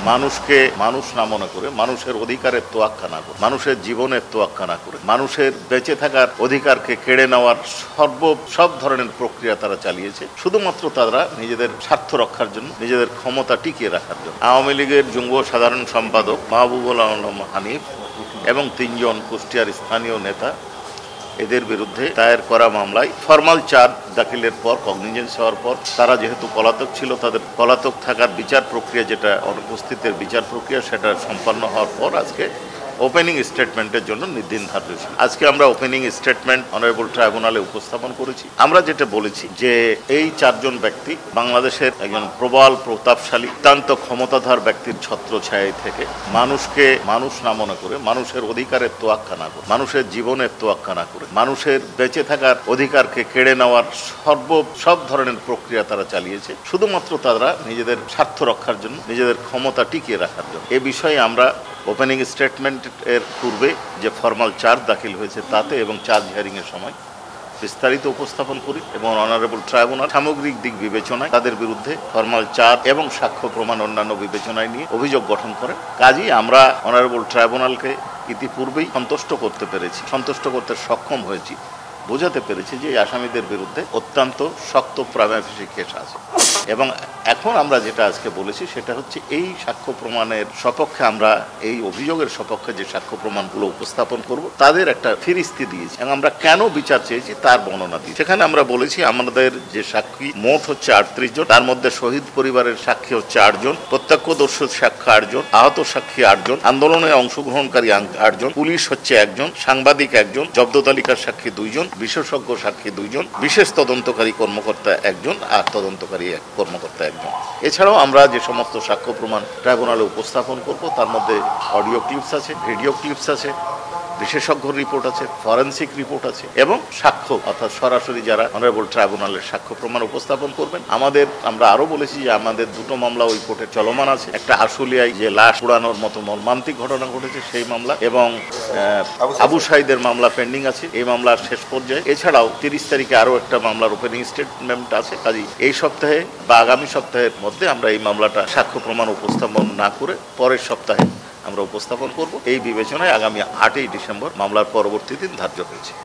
মানুষকে মানুষ না মনে করে, মানুষের অধিকারের তোয়াক্কা না করে, মানুষের জীবনের তোয়াক্কা না করে, মানুষের বেঁচে থাকার অধিকারকে কেড়ে নেওয়ার সব ধরনের প্রক্রিয়া তারা চালিয়েছে শুধুমাত্র তারা নিজেদের স্বার্থ রক্ষার জন্য, নিজেদের ক্ষমতা টিকিয়ে রাখার জন্য। আওয়ামী লীগের যুগ্ম সাধারণ সম্পাদক মাহবুবুল আলম হানিফ এবং ৩ জন কুষ্টিয়ার স্থানীয় নেতা এদের বিরুদ্ধে দায়ের করা মামলায় ফরমাল চার্জ দাখিলের পর, কগনিজেন্স হওয়ার পর, তারা যেহেতু পলাতক ছিল, তাদের পলাতক থাকার বিচার প্রক্রিয়া, যেটা অনুপস্থিতের বিচার প্রক্রিয়া, সেটা সম্পন্ন হওয়ার পর আজকে ওপেনিং স্টেটমেন্টের জন্য নির্দিন ধার্য ছিল। আজকে আমরা ওপেনিং স্টেটমেন্ট অনারেবল ট্রাইব্যুনালে উপস্থাপন করেছি। আমরা যেটা বলেছি যে এই 4 জন ব্যক্তি বাংলাদেশের একজন প্রবল প্রতাপশালী অত্যন্ত ক্ষমতাধর ব্যক্তির ছত্রছায়ায় থেকে মানুষকে মানুষ না মনে করে, মানুষের অধিকারের তোয়াক্কা না করে, মানুষের জীবনের তোয়াক্কা না করে, মানুষের বেঁচে থাকার অধিকারকে কেড়ে নেওয়ার সব ধরনের প্রক্রিয়া তারা চালিয়েছে শুধুমাত্র তারা নিজেদের স্বার্থ রক্ষার জন্য, নিজেদের ক্ষমতা টিকিয়ে রাখার জন্য। এ বিষয়ে আমরা ওপেনিং স্টেটমেন্ট এর পূর্বে যে ফরমাল চার্জ দাখিল হয়েছে তাতে এবং চার্জ হিয়ারিং এর সময় বিস্তারিত উপস্থাপন করি এবং অনারেবল ট্রাইব্যুনাল সামগ্রিক দিক বিবেচনায় তাদের বিরুদ্ধে ফরমাল চার্জ এবং সাক্ষ্য প্রমাণ অন্যান্য বিবেচনায় নিয়ে অভিযোগ গঠন করেন। কাজেই আমরা অনারেবল ট্রাইব্যুনালকে ইতিপূর্বেই সন্তুষ্ট করতে সক্ষম হয়েছি, বোঝাতে পেরেছি যে এই আসামিদের বিরুদ্ধে অত্যন্ত শক্ত প্রাইমারি কেস আছে। এবং এখন আমরা যেটা আজকে বলেছি সেটা হচ্ছে এই সাক্ষ্য প্রমাণের সপক্ষে, আমরা এই অভিযোগের সপক্ষে যে সাক্ষ্য প্রমাণগুলো উপস্থাপন করব তাদের একটা ফিরিস্তি দিয়েছি এবং আমরা কেন বিচার চেয়েছি তার বর্ণনা দিই। সেখানে আমরা বলেছি আমাদের যে সাক্ষী মোট হচ্ছে 38 জন, তার মধ্যে শহীদ পরিবারের সাক্ষী হচ্ছে 8 জন, প্রত্যক্ষদর্শী সাক্ষী 8 জন, আহত সাক্ষী 8 জন, আন্দোলনে অংশগ্রহণকারী 8 জন, পুলিশ হচ্ছে 1 জন, সাংবাদিক 1 জন, জব্দ তালিকার সাক্ষী 2 জন, বিশেষজ্ঞ সাক্ষী 2 জন, বিশেষ তদন্তকারী কর্মকর্তা 1 জন আর তদন্তকারী কর্মকর্তা 1 জন। এছাড়াও আমরা যে সমস্ত সাক্ষ্য প্রমাণ ট্রাইব্যুনালে উপস্থাপন করব তার মধ্যে অডিও ক্লিপস আছে, ভিডিও ক্লিপস আছে, বিশেষজ্ঞ রিপোর্ট আছে, ফরেনসিক রিপোর্ট আছে এবং সাক্ষ্য অর্থাৎ সরাসরি যারা অনারেবল ট্রাইব্যুনালের সাক্ষ্য প্রমাণ উপস্থাপন করবেন। আমরা আরো বলেছি যে আমাদের 2টো মামলা ওই কোর্টে চলমান আছে। একটা আশুলিয়ায় যে লাশ পোড়ানোর মতো মর্মান্তিক ঘটনা ঘটেছে সেই মামলা এবং আবু সাইদের মামলা পেন্ডিং আছে, এই মামলার শেষ পর্যায়ে। এছাড়াও 30 তারিখে আরো একটা মামলার ওপেনিং স্টেটমেন্ট আছে। কাজেই এই সপ্তাহে বা আগামী সপ্তাহের মধ্যে আমরা এই মামলাটা সাক্ষ্য প্রমাণ উপস্থাপন না করে পরের সপ্তাহে আমরা উপস্থাপন করব। এই বিবেচনায় আগামী 8ই ডিসেম্বর মামলার পরবর্তী দিন ধার্য হয়েছে।